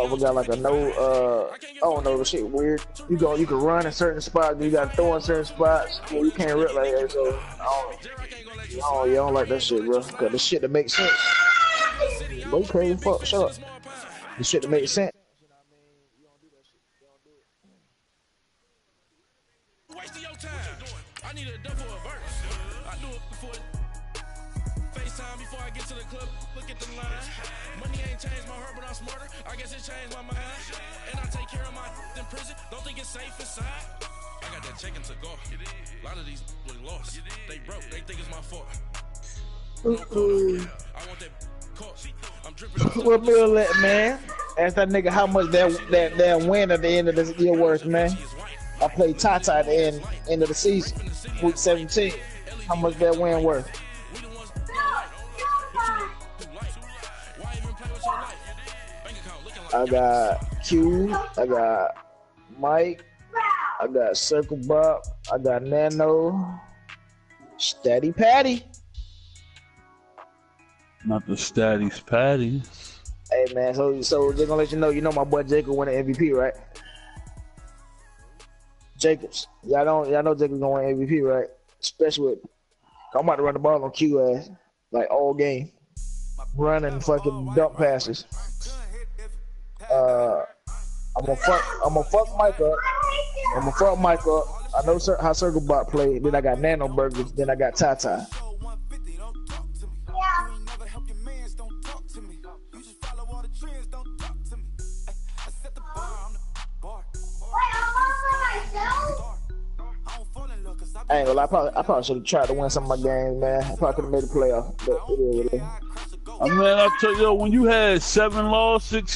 We got like a no, I don't know, the shit weird. You can run in certain spots, but you got to throw in certain spots. Well, you can't rip like that, so you don't like that shit, bro. Cause the shit that makes sense. They crazy fuck, shut up. The shit that makes sense. Wasting your time. I need a double a verse. I do it before FaceTime before I get to the club. Look at the lines. Money ain't changed my heart, but I'm smarter. I guess it changed my mind. And I take care of my in prison. Don't think it's safe inside. I got that chicken to go. A lot of these were lost. They broke. They think it's my fault. I want that cost. I'm dripping. What Bill let, man? Ask that nigga how much that win at the end of the year worth, man. I played Tata at the end of the season, week 17. How much that win worth? I got Q, I got Mike, I got Circle Bob, I got Nano, Steady Patty. Not the Statties Patties. Hey man, so just gonna let you know my boy Jacob won an MVP, right? Jacobs, y'all know Jacobs gonna win MVP, right? Especially with, I'm about to run the ball on Q ass like all game, running fucking dump passes. I'm gonna fuck Mike up. I know how Circle Bot played. Then I got Nano Burgers. Then I got Tata. I ain't gonna lie, I probably should have tried to win some of my games, man. I probably could have made a playoff, but it is. I mean, I tell you, when you had 6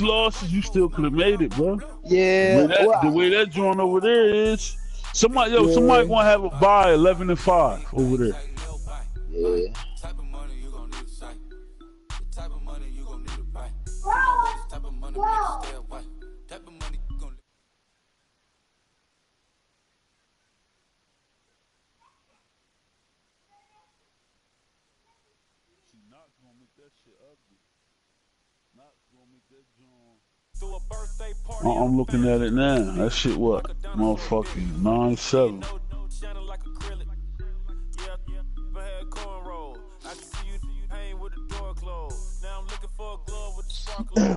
losses, you still could have made it, bro. Yeah. The way that joint over there is, somebody gonna have a bye 11-5 over there. Yeah. I'm looking at it now. That shit what? Motherfucking 9-7.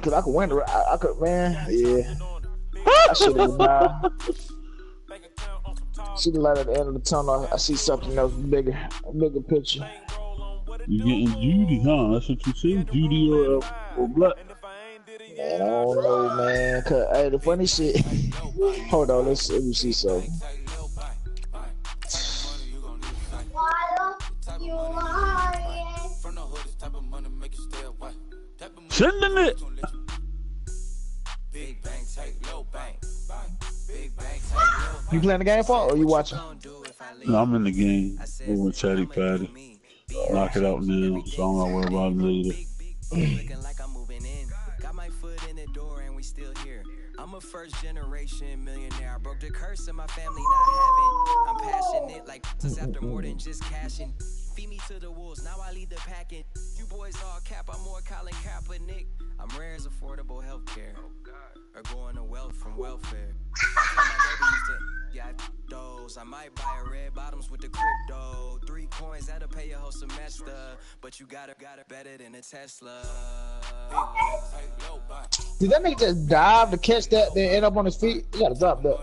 Cause I could win I could, man. Yeah. I should have been see the light at the end of the tunnel. I see something else bigger picture. You getting Judy, huh? That's what you see? Judy or Black? Man, I don't know, man. Cause hey, the funny shit. Hold on, let me see something. Sending it. You playing the game, Paul, or you watching? No, I'm in the game. Over with Chatty Patty. Knock it out now, so I'm not worried about it later. I'm a first generation millionaire. I broke the curse of my family not having. I'm passionate like this after more than just cashing. Feed me to the wolves, now I lead the packing. You boys all cap, I'm more Colin Kaepernick. I'm rare as affordable healthcare. Or going to wealth from welfare. I might buy a red bottoms with the crypto. 3 coins that'll pay your whole semester. But you got it better than a Tesla. Did that nigga just dive to catch that, then end up on his feet? You gotta drop that.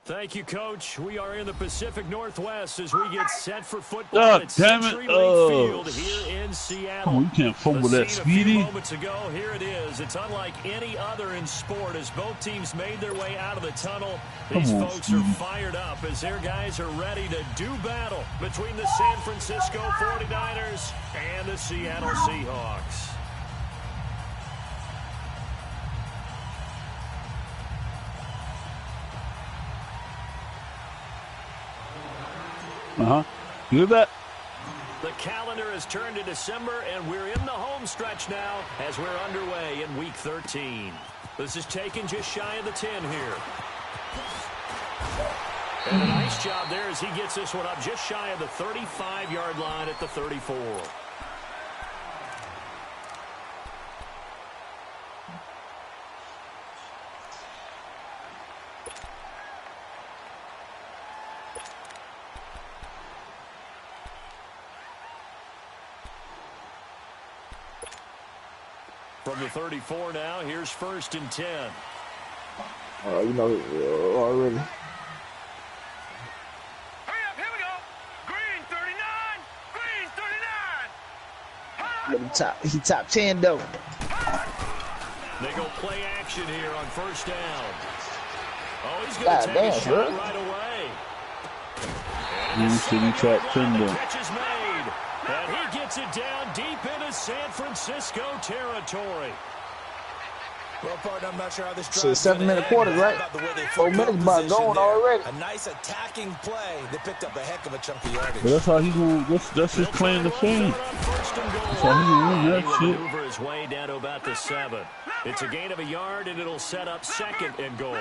Thank you, Coach. We are in the Pacific Northwest as we get set for football at Century Link Field here in Seattle. Oh, you can't fumble that, Speedy. Moments ago, here it is. It's unlike any other in sport as both teams made their way out of the tunnel. These folks are fired up as their guys are ready to do battle between the San Francisco 49ers and the Seattle Seahawks. You hear that? The calendar has turned to December, and we're in the home stretch now as we're underway in Week 13. This is taken just shy of the 10 here. And a nice job there as he gets this one up just shy of the 35-yard line at the 34. From the 34 now, here's 1st and 10. You know, already. Hurry up, here we go. Green 39. Green 39. He top 10 though. They go play action here on 1st down. Oh, he's going to take a shot right away. City top 10 though. Catch is made. And he gets it down deep into San Francisco territory. Well, partner, I'm not sure how this So 7-minute quarter, right? 4 minutes about going already. A nice attacking play that picked up a heck of a chunk of yardage. But that's how he's going. That's his plan to fame. That's how he gonna win that shit. Maneuver his way down to about the 7. It's a gain of a yard, and it'll set up 2nd and goal.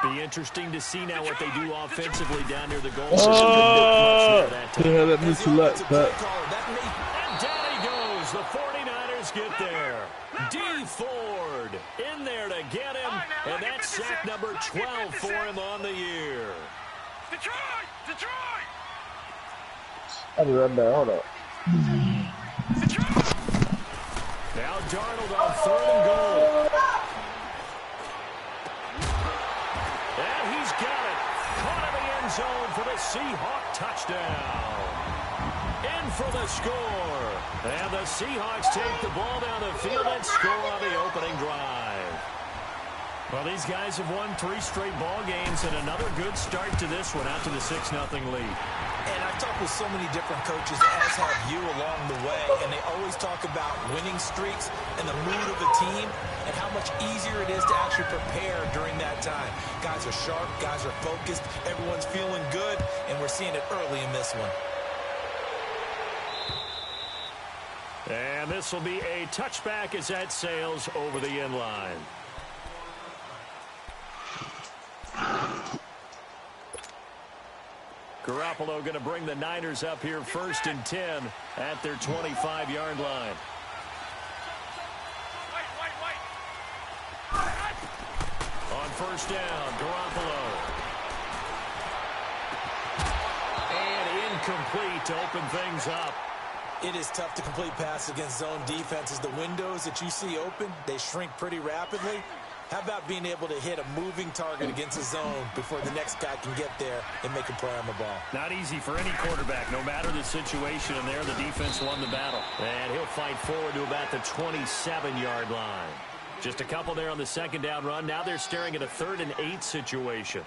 Be interesting to see now what they do offensively down near the goal. They had that mental lapse back. And down he goes. The 49ers get there. D. Ford in there to get him, and that's sack number 12 for him on the year. Detroit! Detroit! I'll be right back. Hold up. Now Darnold on 3rd and goal. And he's got it. Caught in the end zone for the Seahawk touchdown. In for the score. And the Seahawks take the ball down the field and score on the opening drive. Well, these guys have won 3 straight ball games and another good start to this one out to the 6-0 lead. And I've talked with so many different coaches, as have you along the way, and they always talk about winning streaks and the mood of the team and how much easier it is to actually prepare during that time. Guys are sharp, guys are focused, everyone's feeling good, and we're seeing it early in this one. And this will be a touchback as that sails over the end line. Garoppolo going to bring the Niners up here 1st and 10 at their 25-yard line. On 1st down, Garoppolo. And incomplete to open things up. It is tough to complete passes against zone defenses. The windows that you see open, they shrink pretty rapidly. How about being able to hit a moving target against a zone before the next guy can get there and make a play on the ball? Not easy for any quarterback, no matter the situation. And there, the defense won the battle. And he'll fight forward to about the 27-yard line. Just a couple there on the 2nd down run. Now they're staring at a 3rd and 8 situation.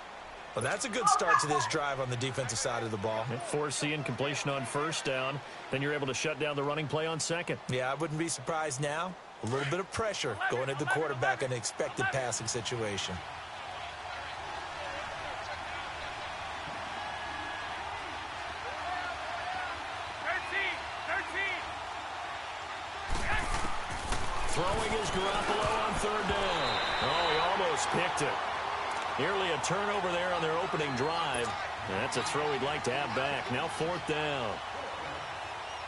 Well, that's a good start to this drive on the defensive side of the ball. Force the incompletion on 1st down. Then you're able to shut down the running play on 2nd. Yeah, I wouldn't be surprised now. A little bit of pressure going at the quarterback in an expected passing situation. Throwing is Garoppolo on 3rd down. Oh, he almost picked it. Nearly a turnover there on their opening drive. That's a throw he'd like to have back. Now 4th down.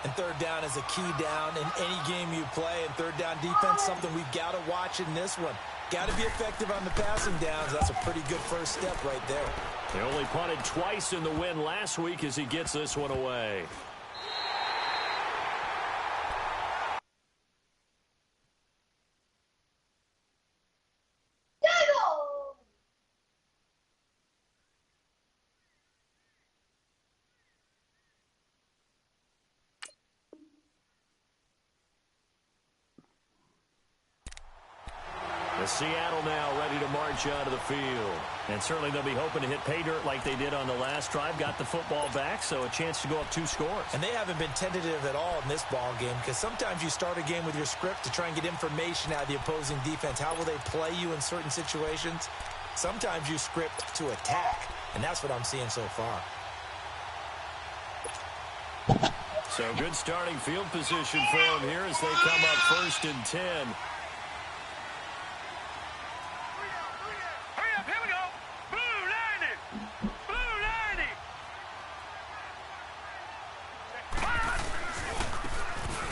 And 3rd down is a key down in any game you play. And 3rd down defense, something we've got to watch in this one. Got to be effective on the passing downs. That's a pretty good first step right there. They only punted twice in the win last week as he gets this one away. Seattle now ready to march out of the field. And certainly they'll be hoping to hit pay dirt like they did on the last drive. Got the football back, so a chance to go up 2 scores. And they haven't been tentative at all in this ball game, because sometimes you start a game with your script to try and get information out of the opposing defense. How will they play you in certain situations? Sometimes you script to attack, and that's what I'm seeing so far. So good starting field position for them here as they come up 1st and 10.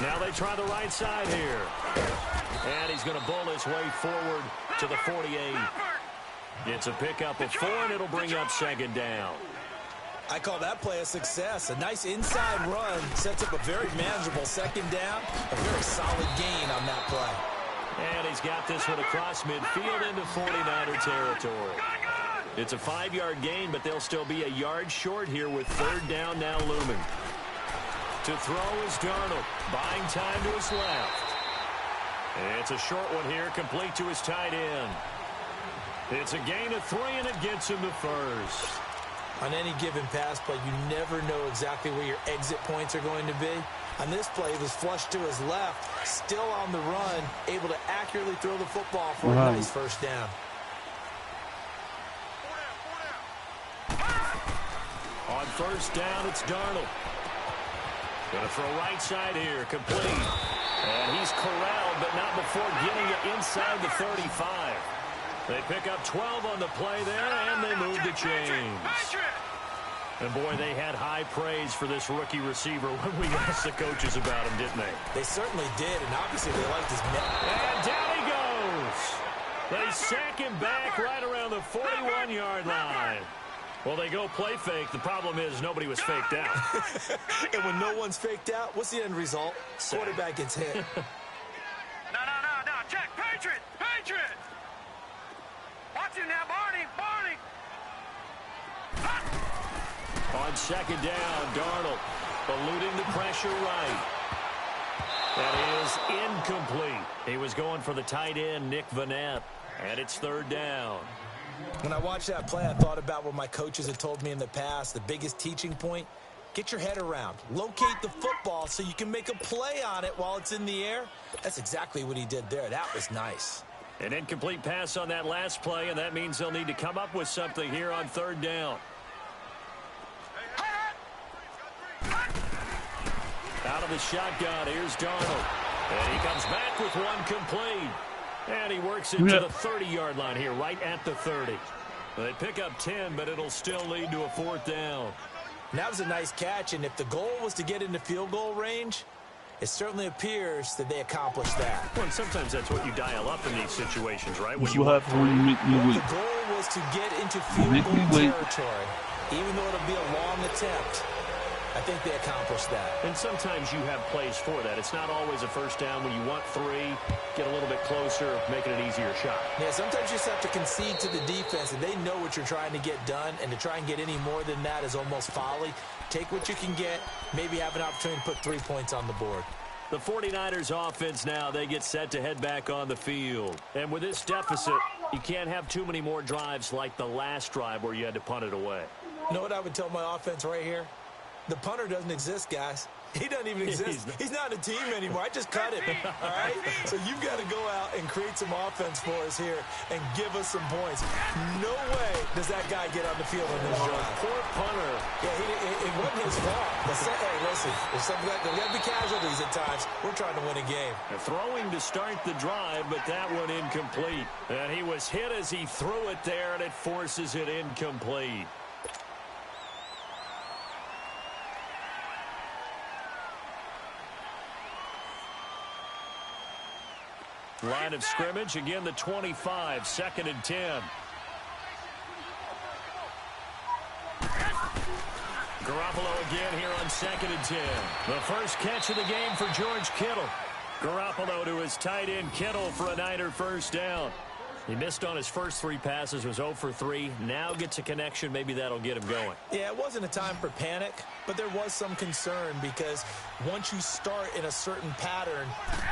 Now they try the right side here. And he's going to bull his way forward to the 48. It's a pickup of 4, and it'll bring up second down. I call that play a success. A nice inside run sets up a very manageable second down. A very solid gain on that play. And he's got this one across midfield into 49er territory. It's a 5-yard gain, but they'll still be a yard short here with third down now looming. To throw is Darnold, buying time to his left. It's a short one here, complete to his tight end. It's a gain of 3, and it gets him to first. On any given pass play, you never know exactly where your exit points are going to be. On this play, he was flushed to his left, still on the run, able to accurately throw the football for a nice first down. On first down, it's Darnold. Going to throw right side here, complete. And he's corralled, but not before getting it inside the 35. They pick up 12 on the play there, and they move the chains. And, boy, they had high praise for this rookie receiver when we asked the coaches about him, didn't they? They certainly did, and obviously they liked his men. And down he goes. They sack him back right around the 41-yard line. Well, they go play fake. The problem is nobody was faked out. And when no one's faked out, what's the end result? Quarterback gets hit. No. Check. Patriot. Watch him now, Barney. On second down, Darnold eluding the pressure right. That is incomplete. He was going for the tight end, Nick Vanette. And it's third down. When I watched that play, I thought about what my coaches had told me in the past. The biggest teaching point, get your head around. Locate the football so you can make a play on it while it's in the air. That's exactly what he did there. That was nice. An incomplete pass on that last play, and that means they'll need to come up with something here on third down. Out of the shotgun, here's Darnold. And he comes back with one complete. And he works it to the 30-yard line here, right at the 30. They pick up 10, but it'll still lead to a fourth down. And that was a nice catch, and if the goal was to get into field goal range, it certainly appears that they accomplished that. Well, and sometimes that's what you dial up in these situations, right? That's what happens when you make me wait. The goal was to get into field goal territory, even though it'll be a long attempt. I think they accomplished that. And sometimes you have plays for that. It's not always a first down when you want 3, get a little bit closer, make it an easier shot. Yeah, sometimes you just have to concede to the defense, and they know what you're trying to get done, and to try and get any more than that is almost folly. Take what you can get, maybe have an opportunity to put 3 points on the board. The 49ers offense now, they get set to head back on the field. And with this deficit, you can't have too many more drives like the last drive where you had to punt it away. You know what I would tell my offense right here? The punter doesn't exist, guys. He doesn't even exist. He's not a team anymore. I just cut him, all right? So you've got to go out and create some offense for us here and give us some points. No way does that guy get on the field on this drive. Poor punter. Yeah, it wasn't his fault. Hey, listen, there's got to be casualties at times. We're trying to win a game. Throwing to start the drive, but that one incomplete. And he was hit as he threw it there, and it forces it incomplete. Line of scrimmage, again the 25, 2nd and 10. Garoppolo again here on 2nd and 10. The first catch of the game for George Kittle. Garoppolo to his tight end Kittle for a Niner first down. He missed on his first 3 passes, was 0 for 3. Now gets a connection. Maybe that'll get him going. Yeah, it wasn't a time for panic, but there was some concern because once you start in a certain pattern,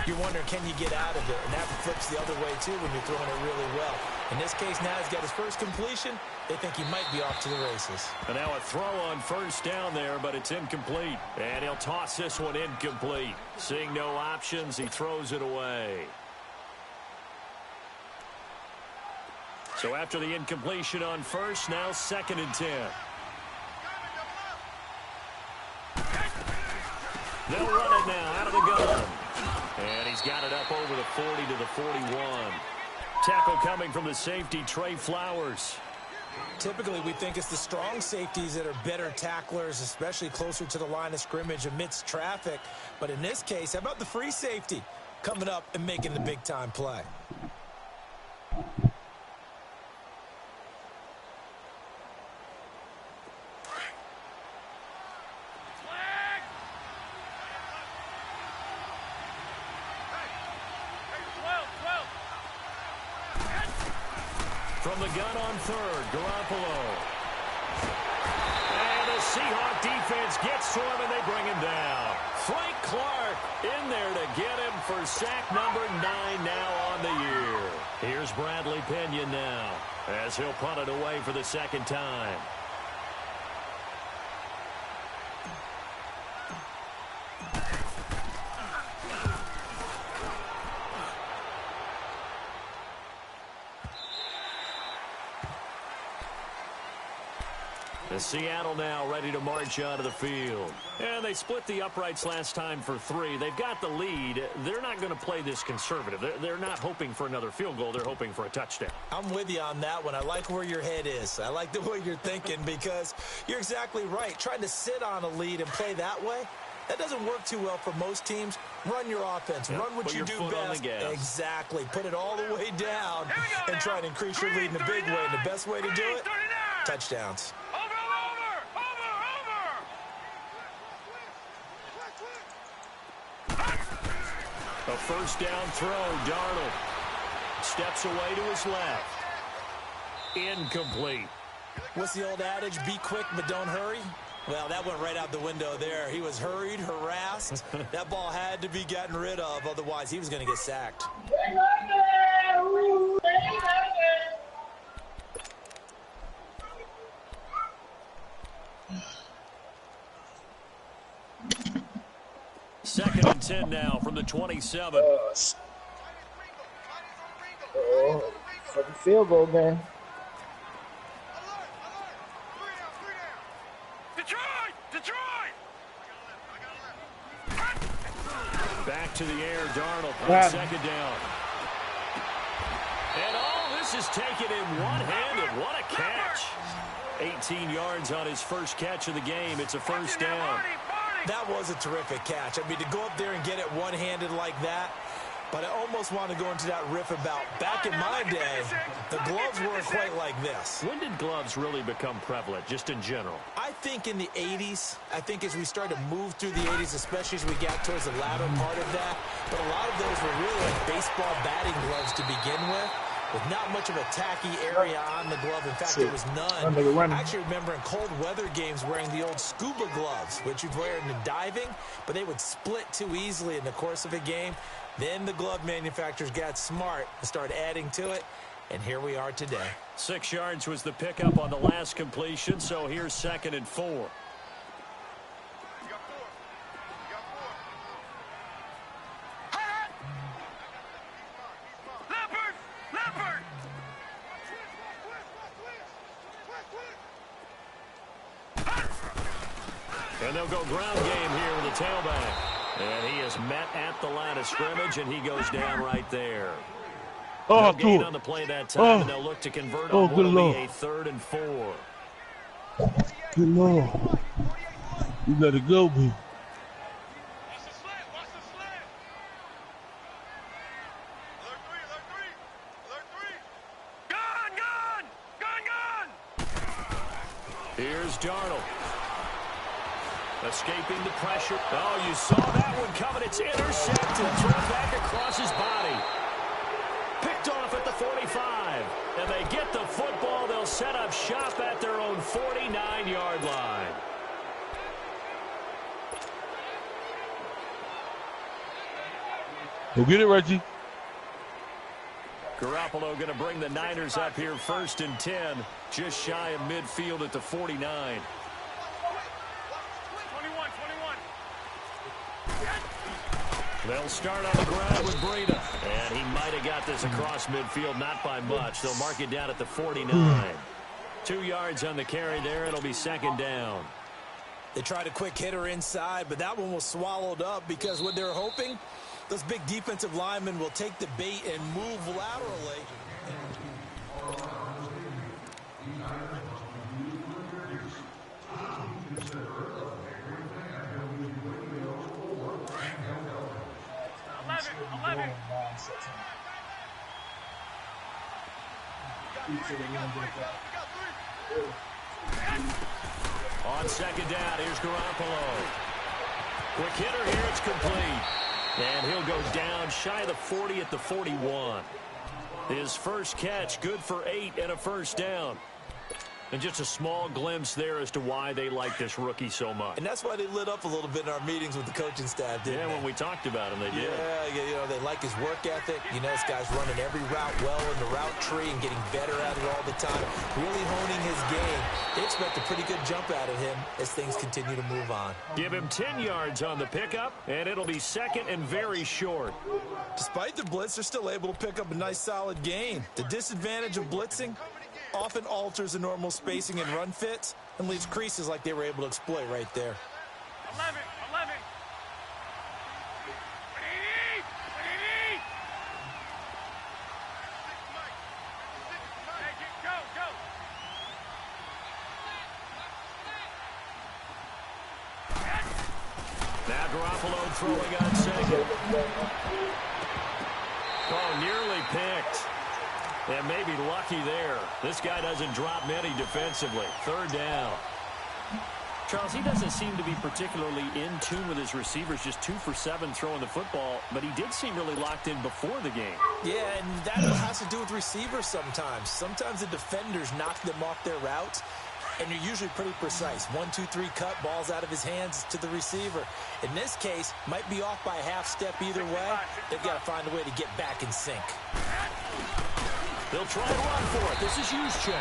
you're wondering, can you get out of it? And that flips the other way, too, when you're throwing it really well. In this case, now he's got his first completion. They think he might be off to the races. And now a throw on first down there, but it's incomplete. And he'll toss this one incomplete. Seeing no options, he throws it away. So after the incompletion on first, now 2nd and 10. They'll run it now out of the gun. And he's got it up over the 40 to the 41. Tackle coming from the safety, Trey Flowers. Typically, we think it's the strong safeties that are better tacklers, especially closer to the line of scrimmage amidst traffic. But in this case, how about the free safety coming up and making the big-time play? From the gun on third, Garoppolo. And the Seahawk defense gets to him, and they bring him down. Frank Clark in there to get him for sack number 9 now on the year. Here's Bradley Pinion now as he'll punt it away for the second time. Seattle now ready to march onto the field. And they split the uprights last time for 3. They've got the lead. They're not going to play this conservative. They're not hoping for another field goal. They're hoping for a touchdown. I'm with you on that one. I like where your head is. I like the way you're thinking because you're exactly right. Trying to sit on a lead and play that way, that doesn't work too well for most teams. Run your offense. Yep. Run what Put you your do foot on best. the gas. Exactly. Put it all the way down and try to increase your lead in the big way. And the best way to do it, touchdowns. A first down throw. Darnold steps away to his left. Incomplete. What's the old adage? Be quick, but don't hurry. Well, that went right out the window there. He was hurried, harassed. That ball had to be gotten rid of. Otherwise, he was going to get sacked. Second and 10 now from the 27. Fucking field goal game. Detroit! Back to the air, Darnold on second down. And all this is taken in one-handed. What a catch. 18 yards on his first catch of the game. It's a first down. That was a terrific catch. I mean, to go up there and get it one-handed like that, but I almost want to go into that riff about back in my day, the gloves weren't quite like this. When did gloves really become prevalent, just in general? I think in the 80s. I think as we started to move through the 80s, especially as we got towards the latter part of that. But a lot of those were really like baseball batting gloves to begin with not much of a tacky area on the glove. In fact, there was none. I actually remember in cold weather games wearing the old scuba gloves, which you'd wear in diving, but they would split too easily in the course of a game. Then the glove manufacturers got smart and started adding to it, and here we are today. 6 yards was the pickup on the last completion, so here's 2nd and 4. And they'll go ground game here with the tailback. And he is met at the line of scrimmage, and he goes down right there. No gain on the play that time, and they'll look to convert on what will be a 3rd and 4. Good Lord. You gotta go, B. Here's Darnold. Escaping the pressure. Oh, you saw that one coming. It's intercepted. Thrown back across his body. Picked off at the 45. And they get the football. They'll set up shop at their own 49-yard line. Go get it, Reggie. Garoppolo going to bring the Niners up here 1st and 10. Just shy of midfield at the 49. They'll start on the ground with Breida. And he might have got this across midfield, not by much. They'll mark it down at the 49. 2 yards on the carry there. It'll be 2nd down. They tried a quick hitter inside, but that one was swallowed up because what they're hoping, those big defensive linemen will take the bait and move laterally. On second down, here's Garoppolo. Quick hitter here, it's complete. And he'll go down shy of the 40 at the 41. His first catch, good for 8 and a first down. And just a small glimpse there as to why they like this rookie so much. And that's why they lit up a little bit in our meetings with the coaching staff, didn't they? When we talked about him, they did. Yeah, you know, they like his work ethic. You know, this guy's running every route well in the route tree and getting better at it all the time. Really honing his game. They expect a pretty good jump out of him as things continue to move on. Give him 10 yards on the pickup, and it'll be second and very short. Despite the blitz, they're still able to pick up a nice, solid gain. The disadvantage of blitzing often alters the normal spacing and run fits and leaves creases like they were able to exploit right there. 11. Go. Now Garoppolo throwing on second. Oh, nearly picked. And maybe lucky there. This guy doesn't drop many defensively. Third down. Charles, he doesn't seem to be particularly in tune with his receivers, just 2 for 7 throwing the football, but he did seem really locked in before the game. Yeah, and that has to do with receivers sometimes. Sometimes the defenders knock them off their routes, and you're usually pretty precise. 1, 2, 3 cut, balls out of his hands to the receiver. In this case, might be off by a half step either way. They've got to find a way to get back in sync. They'll try to run for it. This is Juszczyk.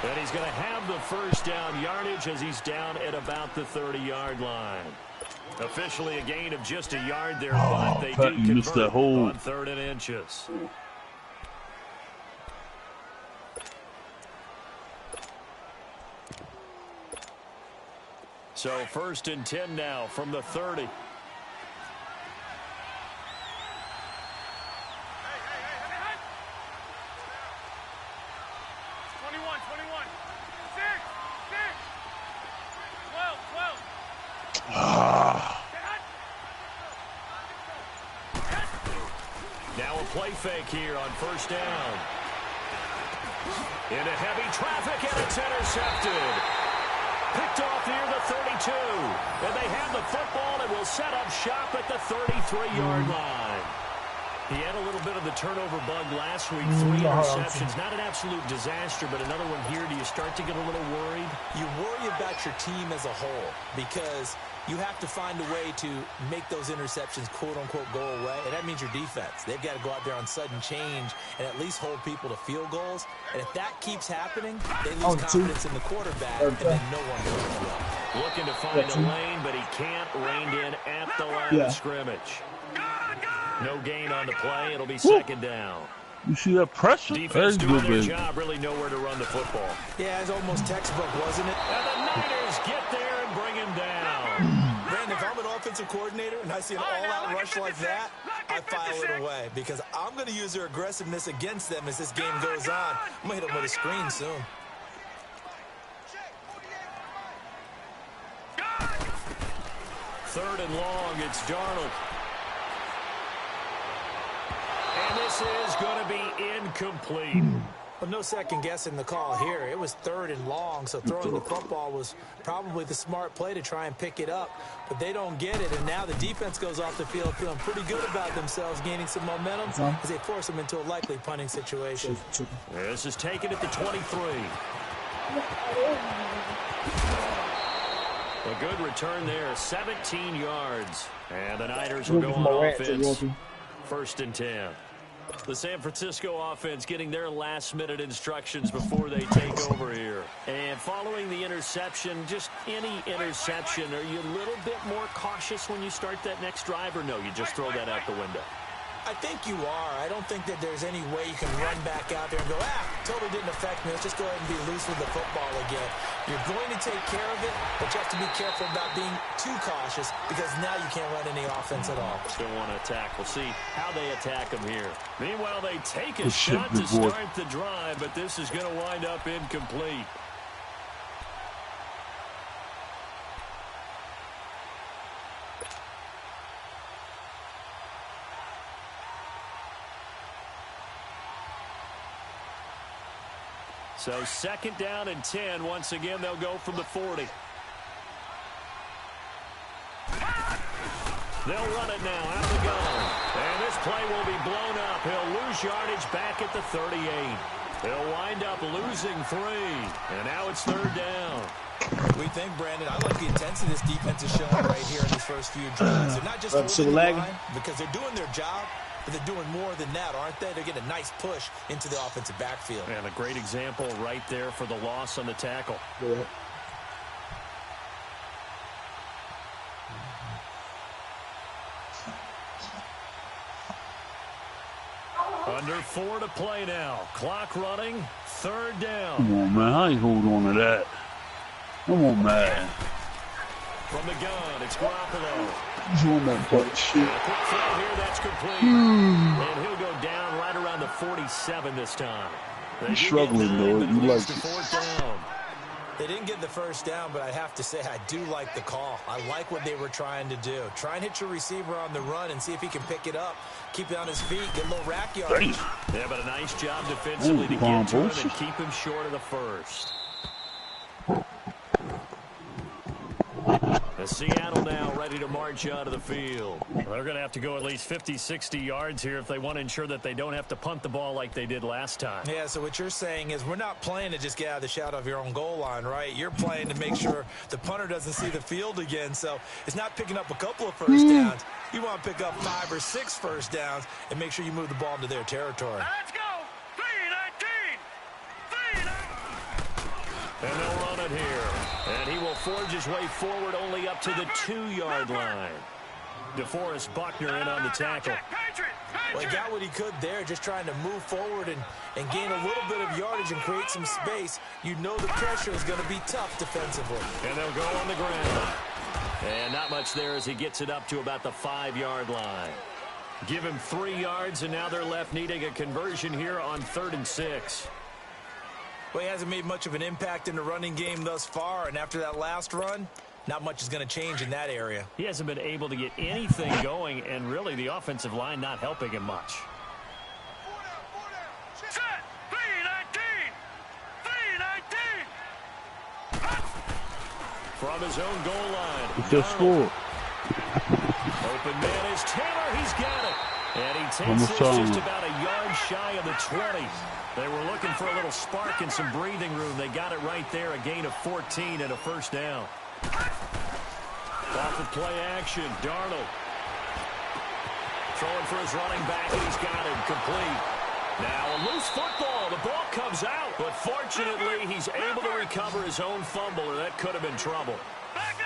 And he's going to have the first down yardage as he's down at about the 30-yard line. Officially a gain of just a yard there, but they do convert on 3rd and inches. So 1st and 10 now from the 30. 21. 6. 12. Now a play fake here on 1st down. Into heavy traffic, and it's intercepted. Picked off near the 32. And they have the football and will set up shop at the 33-yard line. He had a little bit of the turnover bug last week. 3 interceptions. Not an absolute disaster, but another one here. Do you start to get a little worried? You worry about your team as a whole because you have to find a way to make those interceptions, quote-unquote, go away, and that means your defense. They've got to go out there on sudden change and at least hold people to field goals. And if that keeps happening, they lose confidence in the quarterback, and then no one goes well. Looking to find a lane, but he can't rein in at the line of scrimmage. No gain on the play. It'll be 2nd down. You see that pressure? Defense doing their job, really nowhere to run the football. Yeah, it's almost textbook, wasn't it? And the Niners get there and bring him down. Man, if I'm an offensive coordinator and I see an all-out rush like that, I file it away because I'm going to use their aggressiveness against them as this game goes on. I'm going to hit them with a screen soon. Third and long, it's Darnold. And this is going to be incomplete. Well, no second guessing the call here. It was 3rd and long, so throwing the football was probably the smart play to try and pick it up. But they don't get it, and now the defense goes off the field feeling pretty good about themselves, gaining some momentum as they force them into a likely punting situation. This is taken at the 23. A good return there, 17 yards. And the Niners will go on offense. 1st and 10. The San Francisco offense getting their last-minute instructions before they take over here. And following the interception, just any interception, are you a little bit more cautious when you start that next drive, or no, you just throw that out the window? I think you are. I don't think that there's any way you can run back out there and go, totally didn't affect me. Let's just go ahead and be loose with the football again. You're going to take care of it, but you have to be careful about being too cautious because now you can't run any offense at all. Still want to attack. We'll see how they attack them here. Meanwhile, they take a shot to start the drive, but this is going to wind up incomplete. So 2nd down and 10. Once again, they'll go from the 40. They'll run it now out of the gun. And this play will be blown up. He'll lose yardage back at the 38. He'll wind up losing 3. And now it's 3rd down. We think, Brandon, I like the intensity this defense is showing right here in these first few drives. They're not just holding the line because they're doing their job, but they're doing more than that, aren't they? They're getting a nice push into the offensive backfield. And a great example right there for the loss on the tackle. Yeah. Under 4 to play now. Clock running. 3rd down. Come on, man. How you hold on to that? Come on, man. From the gun, it's Garoppolo. He's on that butt shit. A quick throw here, that's complete. And he'll go down right around the 47 this time. He's struggling, though. You like it. 4th down. They didn't get the first down, but I have to say I do like the call. I like what they were trying to do. Try and hit your receiver on the run and see if he can pick it up. Keep it on his feet, get a little rack yard. Yeah, but a nice job defensively to get to him and keep him short of the first. Seattle now ready to march out of the field. They're going to have to go at least 50, 60 yards here if they want to ensure that they don't have to punt the ball like they did last time. Yeah, so what you're saying is we're not playing to just get out of the shadow of your own goal line, right? You're playing to make sure the punter doesn't see the field again. So it's not picking up a couple of first downs. You want to pick up 5 or 6 first downs and make sure you move the ball into their territory. Let's go. 3-19. And they'll run it here. And he will forge his way forward only up to the 2-yard line. DeForest Buckner in on the tackle. Well, he got what he could there, just trying to move forward and gain a little bit of yardage and create some space. You know the pressure is going to be tough defensively. And they'll go on the ground. And not much there as he gets it up to about the 5-yard line. Give him 3 yards, and now they're left needing a conversion here on 3rd and 6. Well, he hasn't made much of an impact in the running game thus far, and after that last run, not much is going to change in that area. He hasn't been able to get anything going, and really the offensive line not helping him much. Set. 3-19. From his own goal line. It's a score. Open man is Taylor. He's got it. And he takes this just about a yard shy of the 20. They were looking for a little spark and some breathing room. They got it right there, a gain of 14 and a first down. Off of play action, Darnold. Throwing for his running back, and he's got it complete. Now a loose football. The ball comes out, but fortunately he's able to recover his own fumble, or that could have been trouble.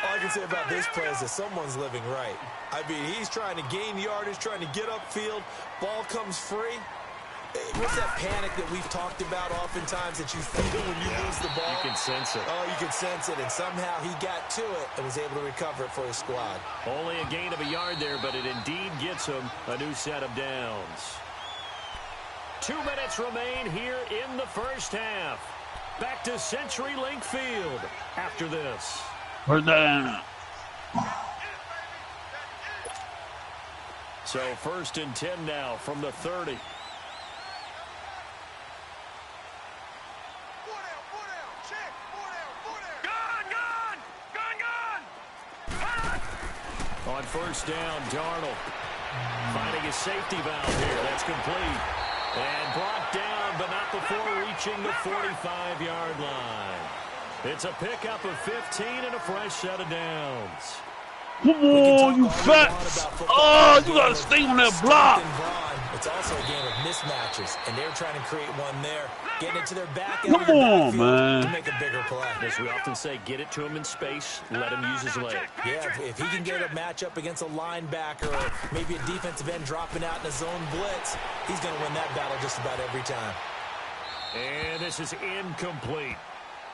All I can say about this play is that someone's living right. I mean, he's trying to gain yardage, trying to get upfield. Ball comes free. What's that panic that we've talked about oftentimes that you feel when you lose the ball? You can sense it. Oh, you can sense it, and somehow he got to it and was able to recover it for his squad. Only a gain of a yard there, but it indeed gets him a new set of downs. 2 minutes remain here in the first half. Back to CenturyLink Field after this. We're down. So 1st and 10 now from the 30. On 1st down, Darnold finding his safety valve here. That's complete. And brought down, but not before reaching the 45-yard line. It's a pickup of 15 and a fresh set of downs. Come on, you fat. Oh, you got to stay on that block. It's also a game of mismatches, and they're trying to create one there. Getting it to their back Come on, man. To make a bigger play. As we often say, get it to him in space, let him use his leg. Yeah, if he can get a matchup against a linebacker or maybe a defensive end dropping out in a zone blitz, he's going to win that battle just about every time. And this is incomplete.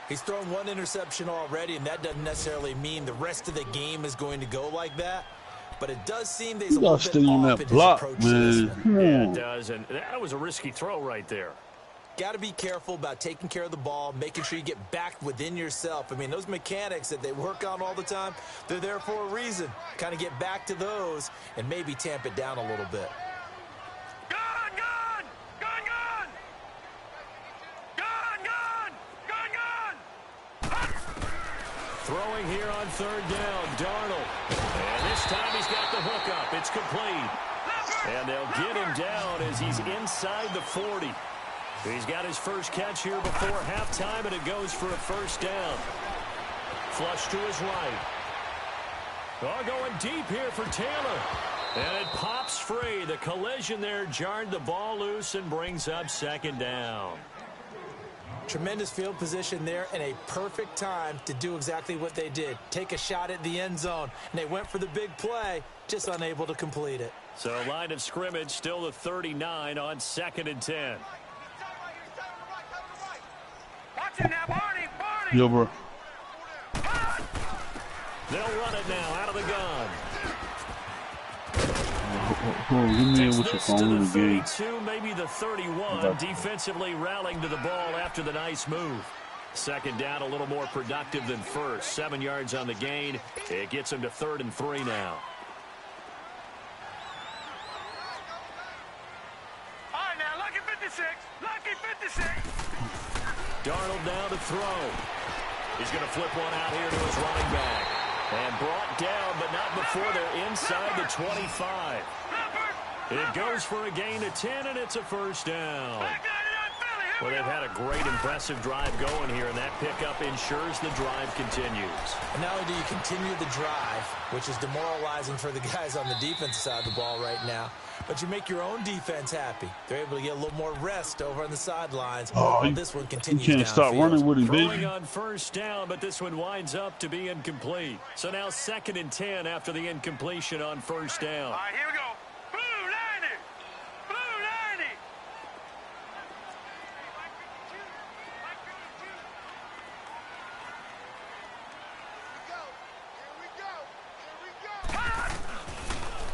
He's thrown 1 interception already, and that doesn't necessarily mean the rest of the game is going to go like that. But it does seem there's a little bit off in his approach to this one. Yeah, it does, and that was a risky throw right there. Got to be careful about taking care of the ball, making sure you get back within yourself. I mean, those mechanics that they work on all the time, they're there for a reason. Kind of get back to those and maybe tamp it down a little bit. Throwing here on third down, Darnold. And this time he's got the hook up. It's complete. And they'll get him down as he's inside the 40. He's got his first catch here before halftime, and it goes for a first down. Flush to his right. Oh, going deep here for Taylor. And it pops free. The collision there jarred the ball loose and brings up second down. Tremendous field position there and a perfect time to do exactly what they did. Take a shot at the end zone. And they went for the big play, just unable to complete it. So line of scrimmage still the 39 on 2nd and 10. Yo, bro. They'll run it now out of the gun. Give me what you're calling in the game. 32, maybe the 31. Defensively rallying to the ball after the nice move. Second down, a little more productive than first. 7 yards on the gain. It gets him to 3rd and 3 now. All right, now, lucky 56. Lucky 56. Darnold down to throw. He's going to flip one out here to his running back. And brought down, but not before they're inside the 25. It goes for a gain of 10, and it's a first down. Well, they've had a great, impressive drive going here, and that pickup ensures the drive continues. And not only do you continue the drive, which is demoralizing for the guys on the defensive side of the ball right now, but you make your own defense happy. They're able to get a little more rest over on the sidelines. Oh, this one continues. You can't stop running with him, Throwing baby. on first down, but this one winds up to be incomplete. So now 2nd and 10 after the incompletion on first down. All right, here we go. Blue 90. Blue 90.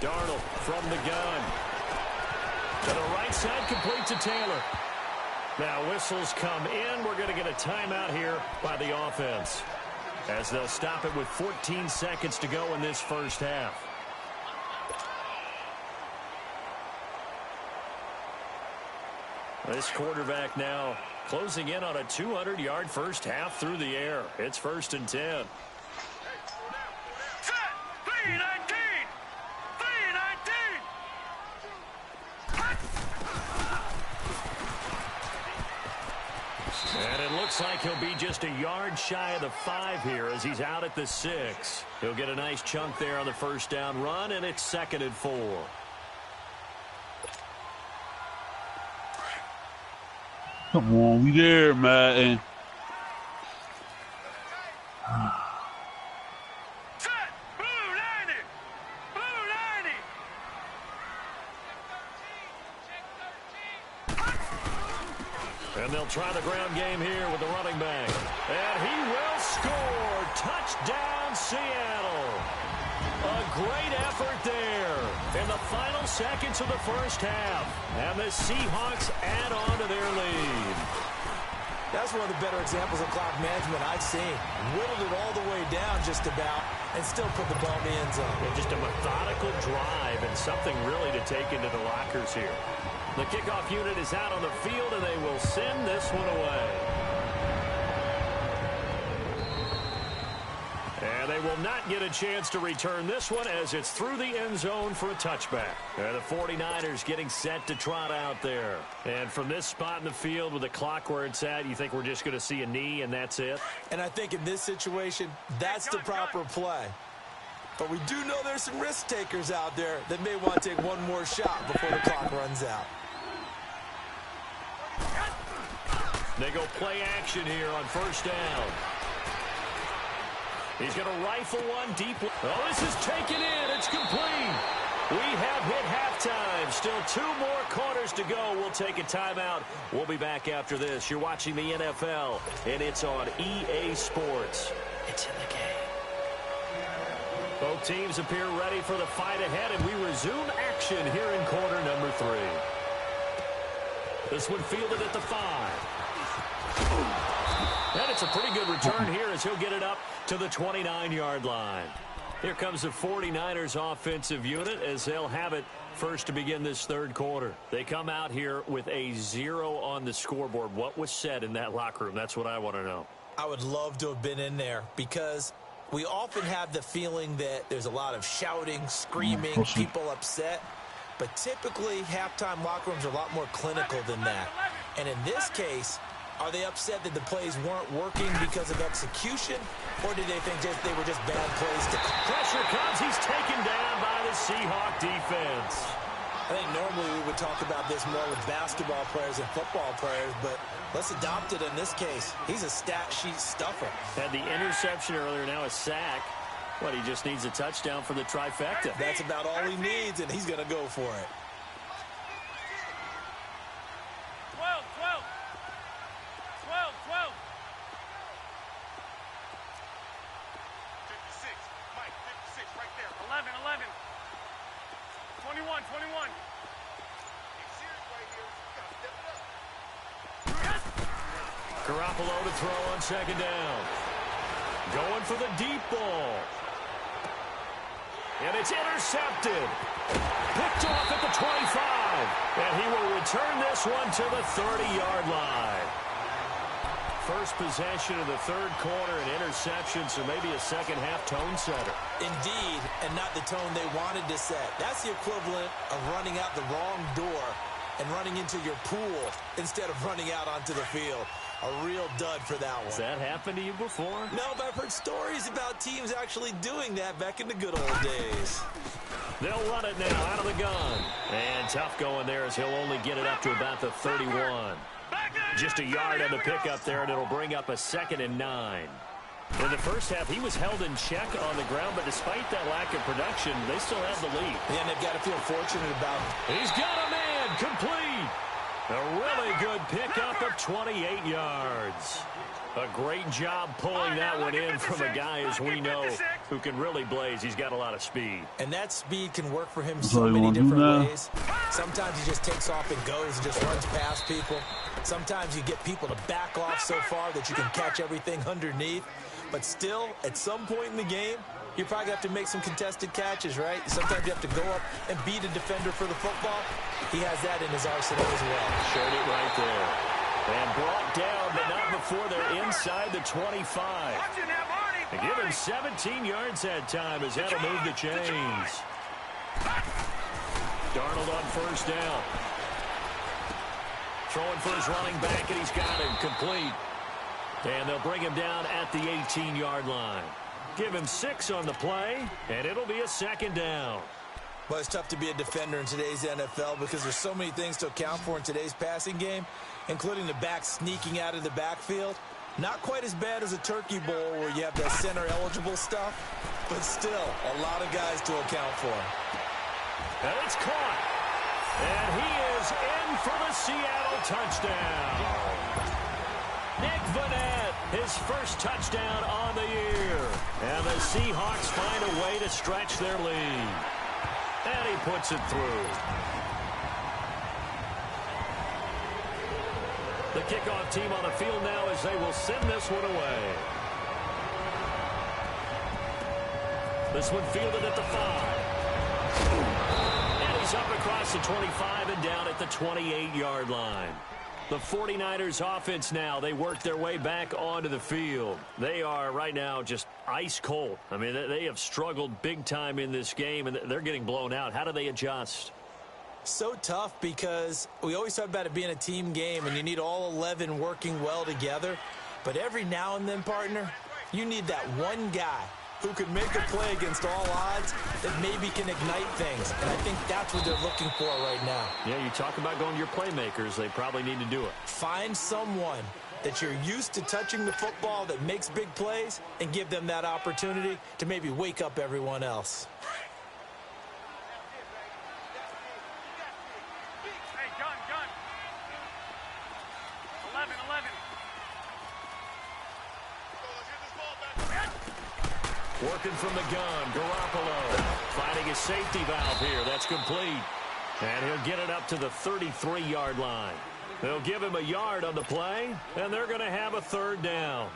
Darnold from the gun. To the right side, complete to Taylor. Now whistles come in. We're going to get a timeout here by the offense, as they'll stop it with 14 seconds to go in this first half. This quarterback now closing in on a 200-yard first half through the air. It's 1st and 10. Set. 319. 319. And it looks like he'll be just a yard shy of the 5 here as he's out at the 6. He'll get a nice chunk there on the first down run, and it's 2nd and 4. Come on, we there, Madden. Set. Blue 90. Blue 90. And they'll try the ground game here with the running back. And he will score. Touchdown, Seattle. A great effort there in the final seconds of the first half. And the Seahawks add on to their lead. That's one of the better examples of clock management I've seen. Whittled it all the way down just about and still put the ball in the end zone. Yeah, just a methodical drive and something really to take into the lockers here. The kickoff unit is out on the field, and they will send this one away. And they will not get a chance to return this one as it's through the end zone for a touchback. And the 49ers getting set to trot out there. And from this spot in the field with the clock where it's at, you think we're just going to see a knee and that's it? And I think in this situation, that's the proper play. But we do know there's some risk takers out there that may want to take one more shot before the clock runs out. They go play action here on first down. He's going to rifle one deep. Oh, this is taken in. It's complete. We have hit halftime. Still 2 more quarters to go. We'll take a timeout. We'll be back after this. You're watching the NFL, and it's on EA Sports. It's in the game. Both teams appear ready for the fight ahead, and we resume action here in quarter number 3. This one fielded at the 5. And it's a pretty good return here as he'll get it up to the 29-yard line. Here comes the 49ers offensive unit as they'll have it first to begin this third quarter. They come out here with a 0 on the scoreboard. What was said in that locker room? That's what I want to know. I would love to have been in there because We often have the feeling that there's a lot of shouting, screaming, people upset. But typically, halftime locker rooms are a lot more clinical than that. And in this case, are they upset that the plays weren't working because of execution? Or did they think they were just bad plays to call? Pressure comes. He's taken down by the Seahawk defense. I think normally we would talk about this more with basketball players and football players, but let's adopt it in this case. He's a stat sheet stuffer. Had the interception earlier, now a sack. But he just needs a touchdown for the trifecta. That's about all he needs, and he's going to go for it. 12, 12. 12, 12. 56. Mike, 56 right there. 11, 11. 21, 21. Garoppolo to throw on second down. Going for the deep ball. And it's intercepted. Picked off at the 25. And he will return this one to the 30-yard line. First possession of the third quarter, an interception, so maybe a second-half tone setter. Indeed, and not the tone they wanted to set. That's the equivalent of running out the wrong door and running into your pool instead of running out onto the field. A real dud for that one. Has that happened to you before? No, but I've heard stories about teams actually doing that back in the good old days. They'll run it now out of the gun. And tough going there as he'll only get it up to about the 31. Just a yard on the pickup there, and it'll bring up a 2nd and 9. In the first half, he was held in check on the ground, but despite that lack of production, they still have the lead. And they've got to feel fortunate about it. He's got a man complete. A really good pickup of 28 yards. A great job pulling that one in from a guy, as we know, who can really blaze. He's got a lot of speed. And that speed can work for him so many different ways. Sometimes he just takes off and goes and just runs past people. Sometimes you get people to back off so far that you can catch everything underneath. But still, at some point in the game, you probably have to make some contested catches, right? Sometimes you have to go up and beat a defender for the football. He has that in his arsenal as well. Showed it right there. And brought down, but not before they're inside the 25. They give him 17 yards that time as that'll move the chains. Darnold on first down. Throwing for his running back, and he's got him complete. And they'll bring him down at the 18-yard line. Give him 6 on the play, and it'll be a 2nd down. Well, it's tough to be a defender in today's NFL because there's so many things to account for in today's passing game, including the back sneaking out of the backfield. Not quite as bad as a turkey bowl where you have that center-eligible stuff, but still a lot of guys to account for. And it's caught. And he is in for the Seattle touchdown. Nick Vannett, his first touchdown on the year. And the Seahawks find a way to stretch their lead. And he puts it through. The kickoff team on the field now as they will send this one away. This one fielded at the 5. And he's up across the 25 and down at the 28-yard line. The 49ers offense now, they work their way back onto the field. They are right now just ice cold. I mean, they have struggled big time in this game, and they're getting blown out. How do they adjust? So tough because we always talk about it being a team game, and you need all 11 working well together. But every now and then, partner, you need that one guy who can make a play against all odds that maybe can ignite things. And I think that's what they're looking for right now. Yeah, you talk about going to your playmakers. They probably need to do it. Find someone that you're used to touching the football that makes big plays and give them that opportunity to maybe wake up everyone else. Hey, gun. 11, 11. Working from the gun, Garoppolo finding his safety valve here. That's complete. And he'll get it up to the 33-yard line. They'll give him a yard on the play, and they're going to have a 3rd down.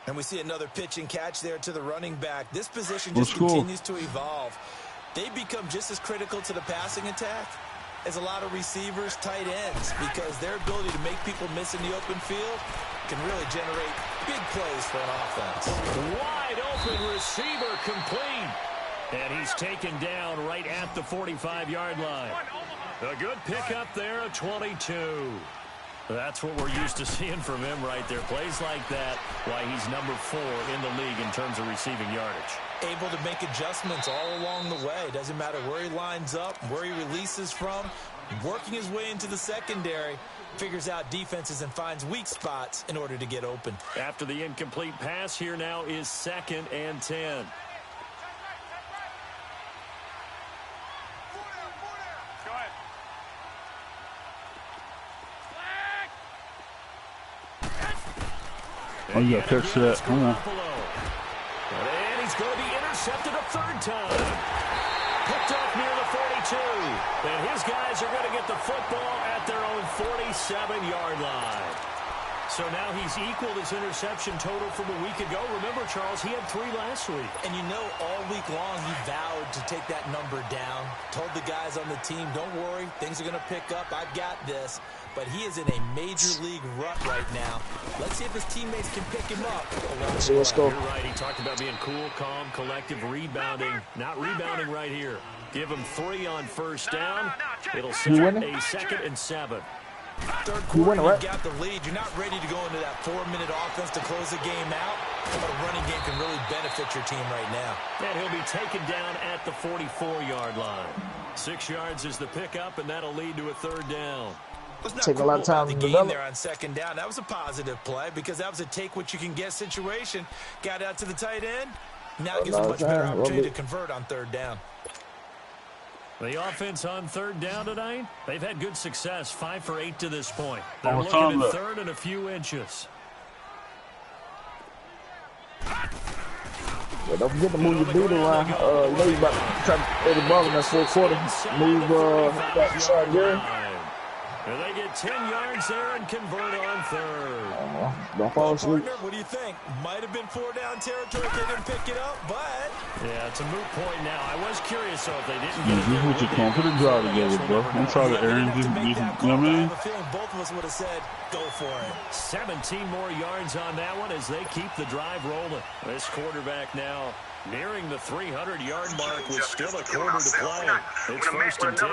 And we see another pitch and catch there to the running back. This position just continues to evolve. They become just as critical to the passing attack as a lot of receivers, tight ends, because their ability to make people miss in the open field can really generate big plays for an offense. Wide open receiver complete. And he's taken down right at the 45-yard line. A good pickup there, a 22. That's what we're used to seeing from him right there. Plays like that, why he's number 4 in the league in terms of receiving yardage. Able to make adjustments all along the way. Doesn't matter where he lines up, where he releases from. Working his way into the secondary, figures out defenses and finds weak spots in order to get open. After the incomplete pass, here now is 2nd and 10. Oh, you got to catch that. Come on. And he's going to be intercepted a 3rd time. Picked off near the 42. And his guys are going to get the football at their own 47-yard line. So now he's equaled his interception total from a week ago. Remember, Charles, he had 3 last week. And you know, all week long he vowed to take that number down. Told the guys on the team, don't worry, things are going to pick up. I've got this. But he is in a major league rut right now. Let's see if his teammates can pick him up. So let's go. You're right. He talked about being cool, calm, collective, rebounding. Not rebounding right here. Give him 3 on 1st down. It'll set a 2nd and 7. Third quarter, you got the lead. You're not ready to go into that 4-minute offense to close the game out. But a running game can really benefit your team right now. And he'll be taken down at the 44-yard line. 6 yards is the pickup, and that'll lead to a 3rd down. Taking a lot of time to the develop. game there on 2nd down. That was a positive play because that was a take-what-you-can-get situation. Got out to the tight end. Now gives a much better opportunity to convert on 3rd down. The offense on 3rd down tonight, they've had good success, 5 for 8 to this point. They're looking at 3rd and a few inches. Yeah, don't forget to move your boot around. You know you about to try to throw the ball in that 4th quarter. Move that side there. And they get 10 yards there and convert on 3rd. Don't fall asleep. Partner, what do you think? Might have been 4-down territory if they didn't pick it up, but... Yeah, it's a moot point now. I was curious, though, if they didn't get it. This is what you're doing. Put a drive together, bro. Don't try to air and just, you know what I mean? I have a feeling both of us would have said, go for it. 17 more yards on that one as they keep the drive rolling. This quarterback now nearing the 300-yard mark with still a quarter to play. It's 1st and 10.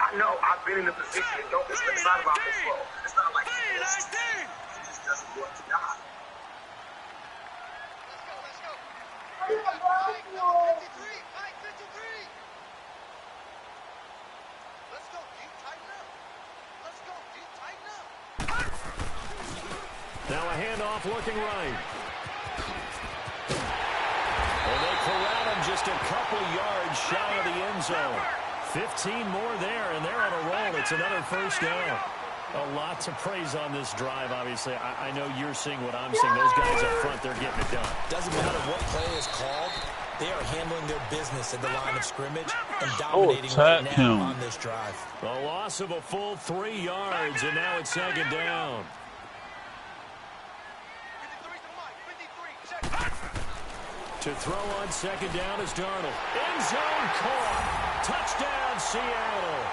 I know I've been in the position. It's not about this ball. It's not like this. It's just what you got. Now a handoff looking right. And they corral him just a couple yards shy of the end zone. 15 more there, and they're on a roll. It's another 1st down. A lot to praise on this drive, obviously. I know you're seeing what I'm seeing. Those guys up front, they're getting it done. Doesn't matter what play is called. They are handling their business at the line of scrimmage and dominating right now on this drive. A loss of a full 3 yards, and now it's 2nd down. To throw on 2nd down is Darnold. End zone caught. Touchdown, Seattle.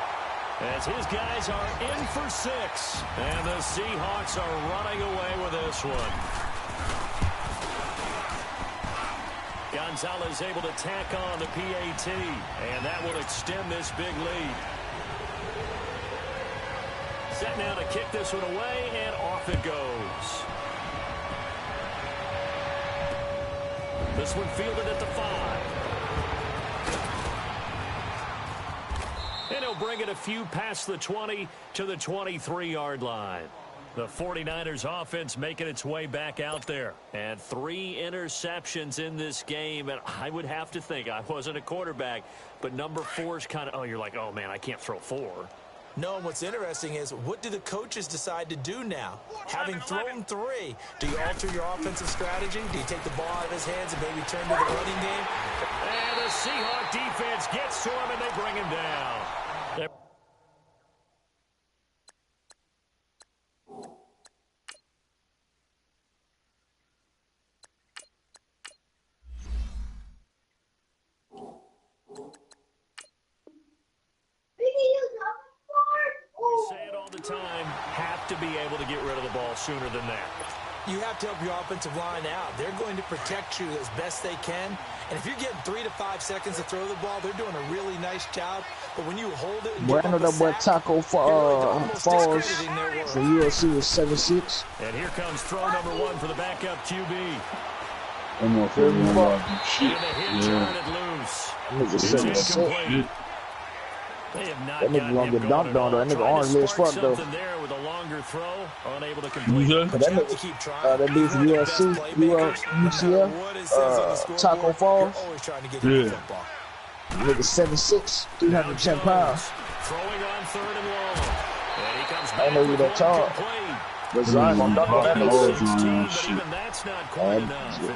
As his guys are in for 6. And the Seahawks are running away with this one. Gonzalez able to tack on the PAT. And that will extend this big lead. Set now to kick this one away, and off it goes. This one fielded at the 5. And he'll bring it a few past the 20 to the 23-yard line. The 49ers offense making its way back out there. And 3 interceptions in this game. And I would have to think, I wasn't a quarterback, but number 4 is kind of, oh, you're like, oh, man, I can't throw 4. No, and what's interesting is, what do the coaches decide to do now? Having thrown 3, do you alter your offensive strategy? Do you take the ball out of his hands and maybe turn to the running game? And the Seahawk defense gets to him, and they bring him down. We say it all the time, have to be able to get rid of the ball sooner than that. You have to help your offensive line out. They're going to protect you as best they can. And if you're getting 3 to 5 seconds to throw the ball, they're doing a really nice job. But when you hold it and give up a sack, Taco Falls for USC was 7-6. And here comes throw number 1 for the backup QB. I'm not feeling about shit. And the hit turn it loose. They have not that nigga gonna get dunked on though. That nigga orange leg fuck though. There with a longer throw, unable to complete. That dude from USC, UCF, Taco Falls. Yeah. Nigga 7'6", 310 pounds. Throwing on 3rd and long. And he comes back. I know you that tall. But Zion gonna dunk on that nigga.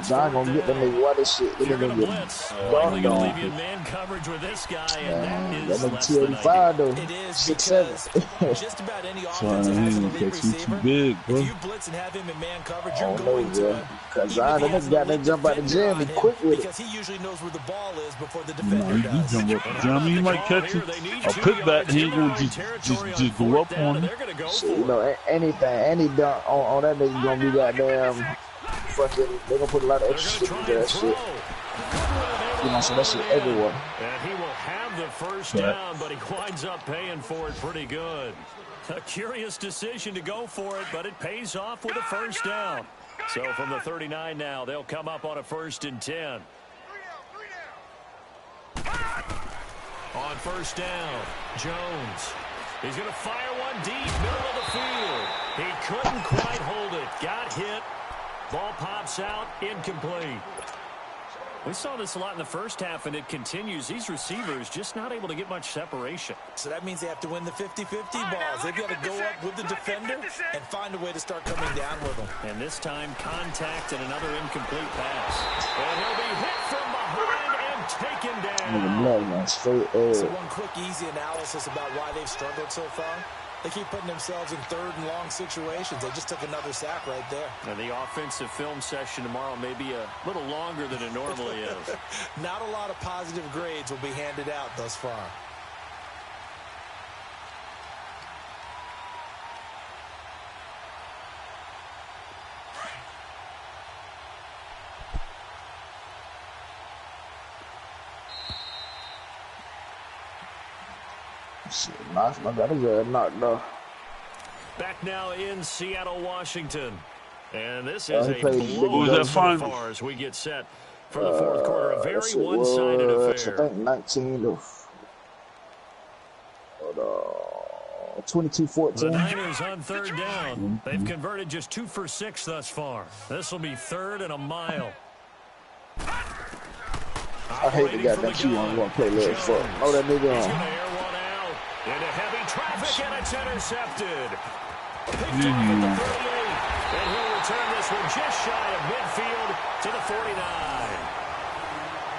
Zion gonna get that nigga why this shit. That nigga gonna get dunked on. Leave you in man coverage with this guy, and that nigga 285 though. 6'7". Just about any offensive receiver. Big, bro. If you blitz and have him in man coverage, you're going to it. Cause Zion, that nigga got that jump out the gym and quick with it. Because he usually knows where the ball is before the defender does. Jump up the jump. He might catch it. A pick back, he ain't gonna just go up on him. So, you know, any dunk on that nigga gonna be goddamn fucking. They gonna put a lot of extra shit into that shit. You know, so that shit everywhere. And he will have the first down, but he winds up paying for it pretty good. A curious decision to go for it, but it pays off with a first down. So from the 39 now, they'll come up on a 1st and 10. On first down, Jones. He's going to fire one deep, middle of the field. He couldn't quite hold it. Got hit. Ball pops out, incomplete. We saw this a lot in the first half, and it continues. These receivers just not able to get much separation. So that means they have to win the 50-50 balls. They've got to go up with the defender and find a way to start coming down with them. And this time, contact and another incomplete pass. And he'll be hit from behind and taken down. So one quick, easy analysis about why they've struggled so far. They keep putting themselves in 3rd and long situations. They just took another sack right there. And the offensive film session tomorrow may be a little longer than it normally is. Not a lot of positive grades will be handed out thus far. Nice, my God, is knocked off. Back now in Seattle, Washington. And this is a blowout so far as we get set for the 4th quarter. A very one-sided affair. I think 19 to 22-14. The Niners on 3rd down. They've converted just 2 for 6 thus far. This will be 3rd and a mile. I hate the goddamn Q on one play left foot. Oh, that nigga on. Into heavy traffic, and it's intercepted. Picked off at the 38, and he'll return this one just shy of midfield to the 49.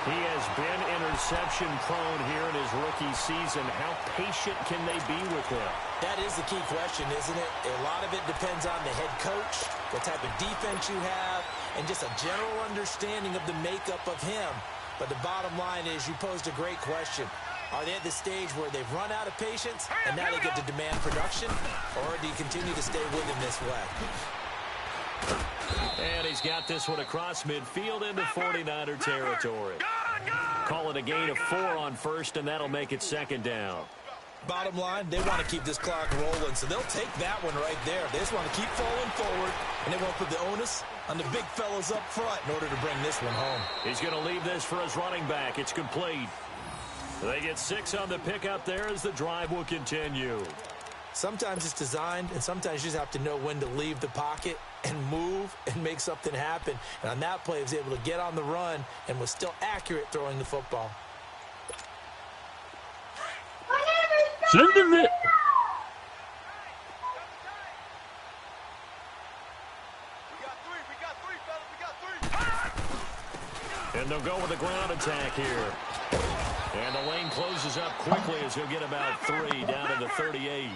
He has been interception prone here in his rookie season. How patient can they be with him? That is the key question, isn't it? A lot of it depends on the head coach, what type of defense you have, and just a general understanding of the makeup of him. But the bottom line is you posed a great question. Are they at the stage where they've run out of patience and now they get to demand production? Or do you continue to stay with him this way? And he's got this one across midfield into 49er territory. Call it a gain of 4 on 1st, and that'll make it 2nd down. Bottom line, they want to keep this clock rolling, so they'll take that one right there. They just want to keep falling forward, and they won't put the onus on the big fellas up front in order to bring this one home. He's going to leave this for his running back. It's complete. They get 6 on the pickup there as the drive will continue. Sometimes it's designed, and sometimes you just have to know when to leave the pocket and move and make something happen. And on that play, he was able to get on the run and was still accurate throwing the football. Sending it. And they'll go with a ground attack here. And the lane closes up quickly as he'll get about 3 down to the 38.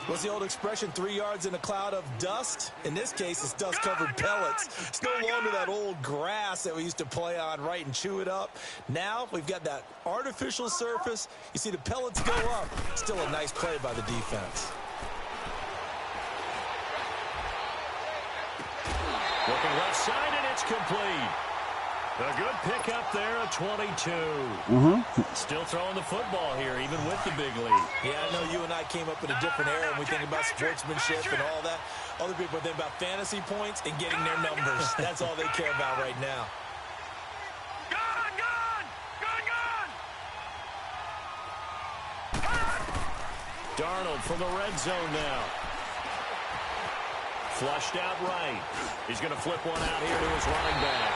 What's the old expression, 3 yards in a cloud of dust? In this case, it's dust-covered pellets. It's no longer that old grass that we used to play on, right, and chew it up. Now we've got that artificial surface. You see the pellets go up. Still a nice play by the defense. Looking left side, and it's complete. A good pickup there, a 22. Still throwing the football here, even with the big lead. Yeah, I know you and I came up in a different era, and we think about sportsmanship and all that. Other people think about fantasy points and getting their numbers. That's all they care about right now. Darnold from the red zone now. Flushed out right. He's going to flip one out here to his running back.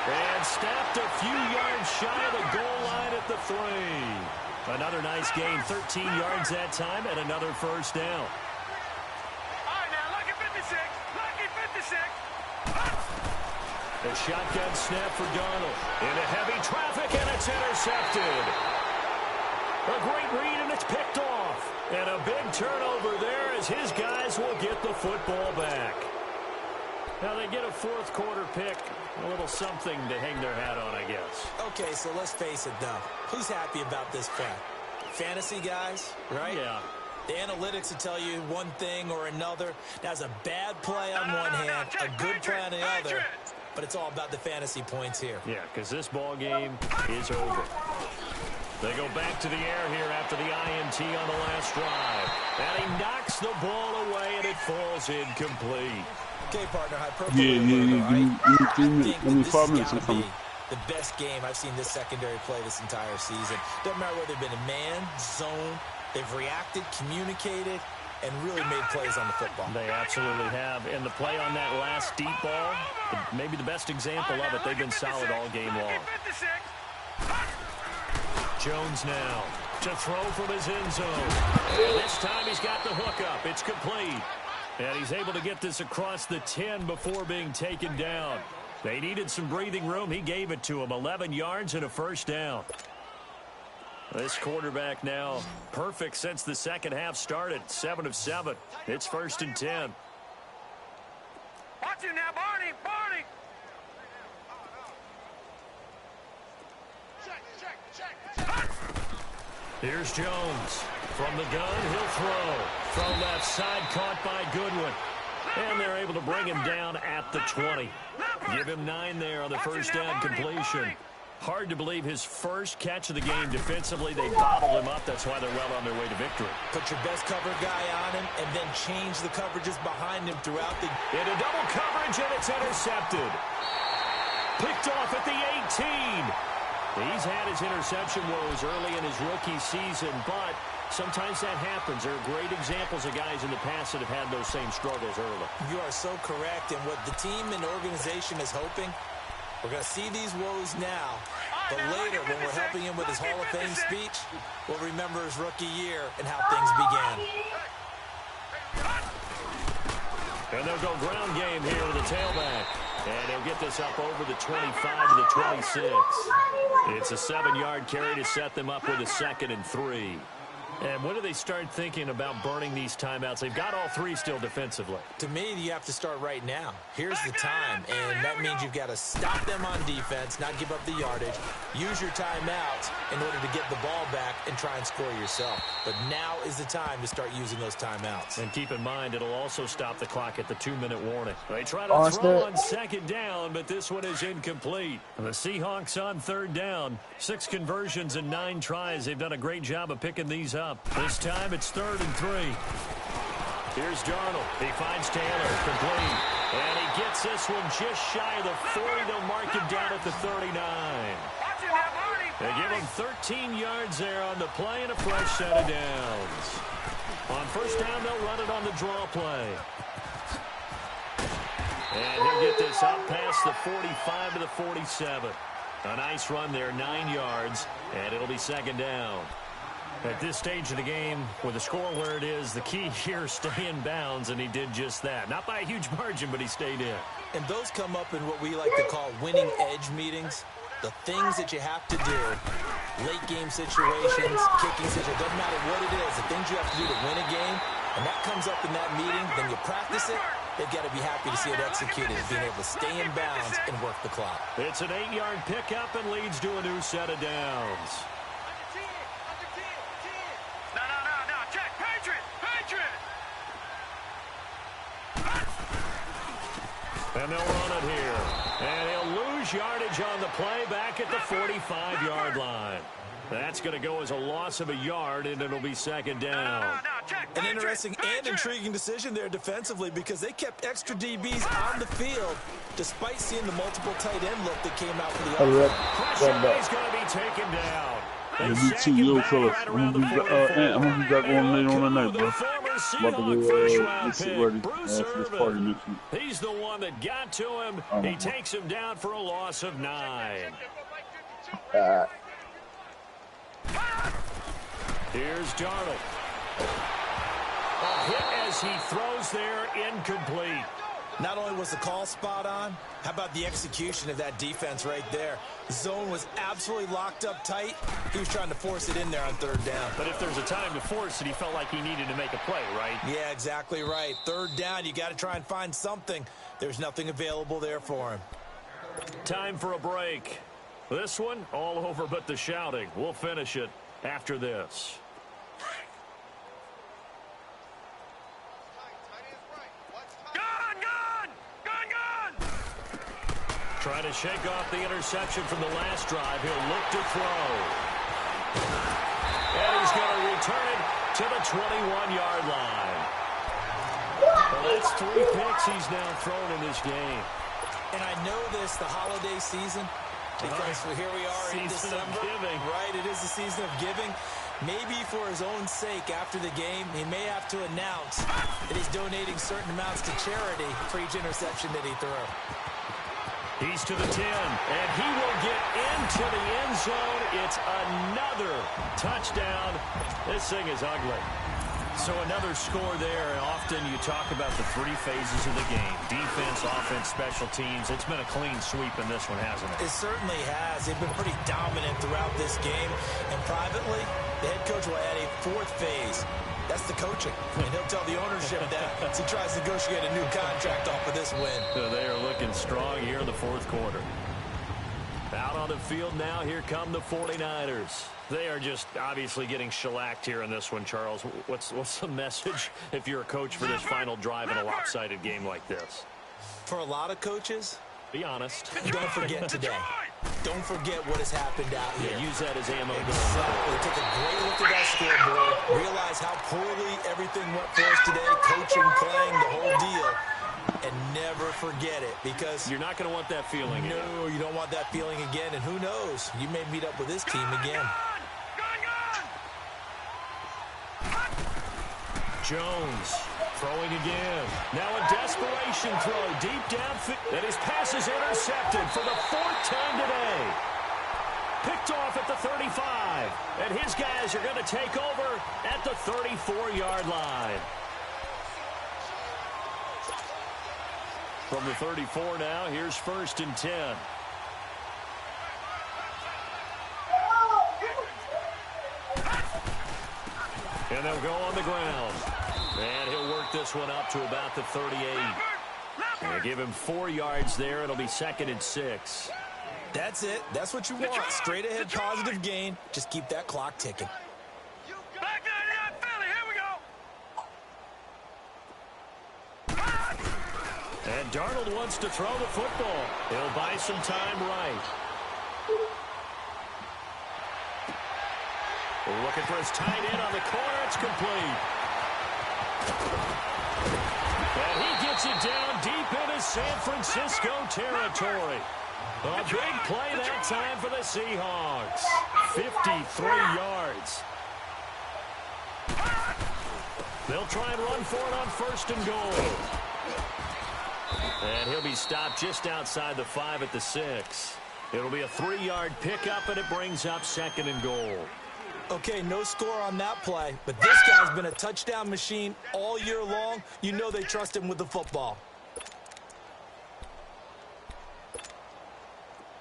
And snapped a few yards shy of the goal line at the 3. Another nice gain, 13 yards that time, and another first down. All right, now, lucky 56. Lucky 56. A shotgun snap for Darnold. Into heavy traffic, and it's intercepted. A great read, and it's picked off. And a big turnover there as his guys will get the football back. Now they get a fourth quarter pick. A little something to hang their hat on, I guess. Okay, so let's face it, though. Who's happy about this fact? Fantasy guys, right? Yeah. The analytics will tell you one thing or another. That's a bad play on one hand, a good play on the other. But it's all about the fantasy points here. Yeah, because this ball game is over. They go back to the air here after the INT on the last drive. And he knocks the ball away, and it falls incomplete. Okay, partner, hyperbole. I think 5 minutes is be the best game I've seen this secondary play this entire season. Doesn't matter whether they've been in man, zone, they've reacted, communicated, and really made plays on the football. They absolutely have. And the play on that last deep ball, maybe the best example of it, they've been solid all game long. Jones now to throw from his end zone. And this time he's got the hook up. It's complete. And he's able to get this across the 10 before being taken down. They needed some breathing room. He gave it to him. 11 yards and a first down. This quarterback now perfect since the second half started. 7 of 7. It's 1st and 10. Watch it now, Barney. Barney. Here's Jones. From the gun, he'll throw. From left side, caught by Goodwin. And they're able to bring him down at the 20. Give him 9 there on the first down completion. Hard to believe his first catch of the game defensively. They bottled him up. That's why they're well on their way to victory. Put your best cover guy on him and then change the coverages behind him throughout the... Into double coverage, and it's intercepted. Picked off at the 18. He's had his interception woes early in his rookie season, but sometimes that happens. There are great examples of guys in the past that have had those same struggles early. You are so correct, and what the team and organization is hoping, we're going to see these woes now, but later when we're helping him with his Hall of Fame speech, we'll remember his rookie year and how things began. And they'll go ground game here with the tailback. And he'll get this up over the 25 to the 26. It's a 7-yard carry to set them up with a 2nd and 3. And when do they start thinking about burning these timeouts? They've got all 3 still defensively. To me, you have to start right now. Here's the time, and that means you've got to stop them on defense, not give up the yardage, use your timeouts in order to get the ball back and try and score yourself. But now is the time to start using those timeouts. And keep in mind, it'll also stop the clock at the 2-minute warning. They try to throw on 2nd down, but this one is incomplete. The Seahawks on 3rd down. 6 conversions and 9 tries. They've done a great job of picking these up. This time it's 3rd and 3. Here's Darnold. He finds Taylor. Complete. And he gets this one just shy of the 40. They'll mark him down at the 39. They give him 13 yards there on the play and a fresh set of downs. On first down, they'll run it on the draw play. And he'll get this up past the 45 to the 47. A nice run there, 9 yards, and it'll be 2nd down. At this stage of the game, with the score where it is, the key here, stay in bounds, and he did just that. Not by a huge margin, but he stayed in. And those come up in what we like to call winning edge meetings. The things that you have to do, late game situations, kicking situations, doesn't matter what it is, the things you have to do to win a game, and that comes up in that meeting, then you practice it, they've got to be happy to see it executed, being able to stay in bounds and work the clock. It's an 8-yard pickup and leads to a new set of downs. And they'll run it here. And he'll lose yardage on the play back at the 45-yard line. That's going to go as a loss of a yard, and it'll be second down. An interesting and intriguing decision there defensively because they kept extra DBs on the field despite seeing the multiple tight end look that came out for the offense. Pressure is going to be taken down. Yeah, me too, yo, fellas. I'm gonna be back on later on tonight, bro. About to go get shit ready for this party next week. He's the one that got to him. He takes him down for a loss of 9. Here's Darnold. A hit as he throws there, incomplete. Not only was the call spot on, how about the execution of that defense right there? Zone was absolutely locked up tight. He was trying to force it in there on third down. But if there's a time to force it, he felt like he needed to make a play, right? Yeah, exactly right. Third down, you got to try and find something. There's nothing available there for him. Time for a break. This one, all over but the shouting. We'll finish it after this. Trying to shake off the interception from the last drive. He'll look to throw. And he's going to return it to the 21-yard line. Well, that's 3 picks he's now thrown in this game. And I know this, the holiday season, because here we are in December. Right, it is the season of giving. Maybe for his own sake after the game, he may have to announce that he's donating certain amounts to charity for each interception that he threw. He's to the 10, and he will get into the end zone. It's another touchdown. This thing is ugly. So another score there. Often you talk about the 3 phases of the game. Defense, offense, special teams. It's been a clean sweep in this one, hasn't it? It certainly has. They've been pretty dominant throughout this game. And privately, the head coach will add a 4th phase. That's the coaching. And he'll tell the ownership that as he tries to negotiate a new contract off of this win. So they are looking strong here in the 4th quarter. Out on the field now, here come the 49ers. They are just obviously getting shellacked here in this one, Charles. What's the message if you're a coach for this final drive in a lopsided game like this? For a lot of coaches, be honest. Don't forget today. Don't forget what has happened out here. Yeah, use that as ammo. Exactly. Take a great look at that scoreboard. Realize how poorly everything went for us today. Coaching, playing, the whole deal. And never forget it, because you're not going to want that feeling again. No, you don't want that feeling again. And who knows? You may meet up with this team again. Jones throwing again. Now a desperation throw deep downfield. And his pass is intercepted for the 4th time today. Picked off at the 35. And his guys are going to take over at the 34-yard line. From the 34 now, here's 1st and 10. And they'll go on the ground. And he'll work this one up to about the 38. And give him 4 yards there. It'll be 2nd and 6. That's it. That's what you want. Straight ahead positive gain. Just keep that clock ticking. And Darnold wants to throw the football. He'll buy some time right. Looking for his tight end on the corner. It's complete. And he gets it down deep into San Francisco territory. A big play that time for the Seahawks. 53 yards. They'll try and run for it on 1st and goal. And he'll be stopped just outside the 5 at the 6. It'll be a 3-yard pickup, and it brings up 2nd and goal. Okay, no score on that play, but this guy's been a touchdown machine all year long. You know they trust him with the football.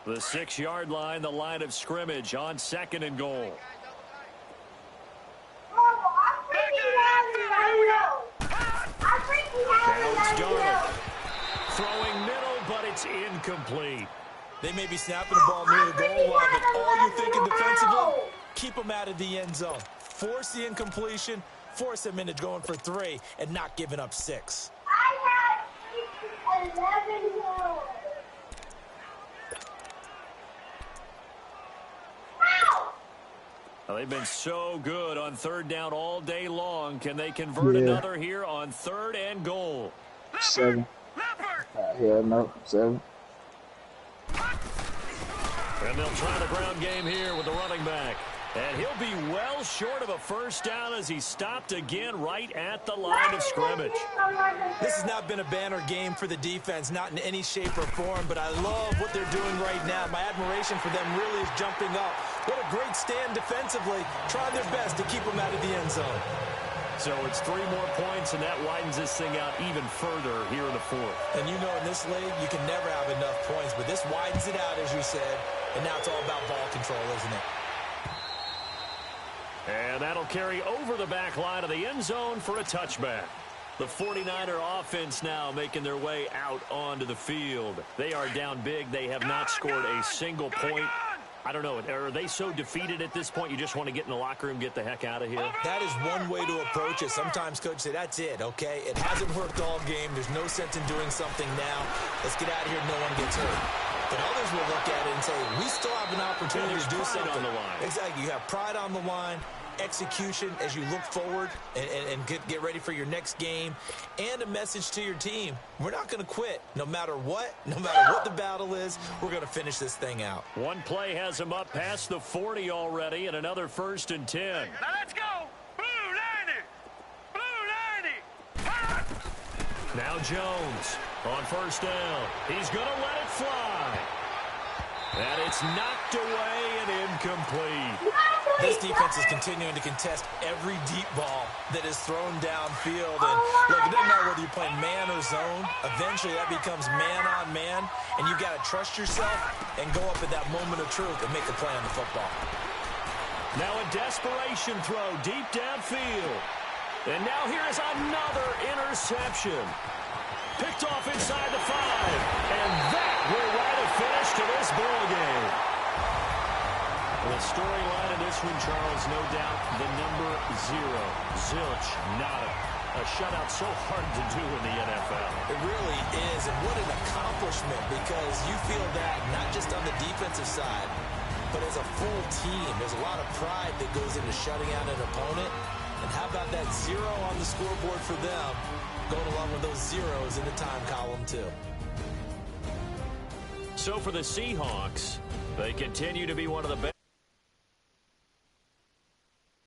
The 6-yard line, the line of scrimmage on 2nd and goal. Now it's Darnold. Throwing middle, but it's incomplete. They may be snapping the ball near the goal line, but all you're thinking defensively, keep them out of the end zone. Force the incompletion, force them into going for 3, and not giving up 6. I had 11 yards. Well, they've been so good on third down all day long. Can they convert another here on 3rd and goal? 7. Hell no, 7. And they'll try the ground game here with the running back. And he'll be well short of a first down as he stopped again right at the line of scrimmage. This has not been a banner game for the defense, not in any shape or form, but I love what they're doing right now. My admiration for them really is jumping up. What a great stand defensively, trying their best to keep them out of the end zone. So it's 3 more points, and that widens this thing out even further here in the 4th. And you know in this league, you can never have enough points, but this widens it out, as you said, and now it's all about ball control, isn't it? And that'll carry over the back line of the end zone for a touchback. The 49er offense now making their way out onto the field. They are down big. They have not scored a single point. I don't know. Are they so defeated at this point you just want to get in the locker room, get the heck out of here? That is one way to approach it. Sometimes coaches say, that's it, okay? It hasn't worked all game. There's no sense in doing something now. Let's get out of here. No one gets hurt. But others will look at it and say, we still have an opportunity to do something. On the line. Exactly. You have pride on the line, execution as you look forward and get ready for your next game, and a message to your team. We're not going to quit no matter what the battle is. We're going to finish this thing out. One play has him up past the 40 already, and another 1st and 10. Now let's go. Blue 90. Now Jones on 1st down. He's going to let it fly. And it's knocked away and incomplete. This defense is continuing to contest every deep ball that is thrown downfield. And look, it doesn't matter whether you're playing man or zone. Eventually that becomes man on man. And you've got to trust yourself and go up at that moment of truth and make a play on the football. Now a desperation throw deep downfield. And now here is another interception. Picked off inside the 5. And that will write a finish to this ball game. The storyline in this one, Charles, no doubt the number 0. Zilch, nada. A shutout so hard to do in the NFL. It really is, and what an accomplishment, because you feel that not just on the defensive side, but as a full team. There's a lot of pride that goes into shutting out an opponent. And how about that 0 on the scoreboard for them, going along with those zeros in the time column, too. So for the Seahawks, they continue to be one of the best.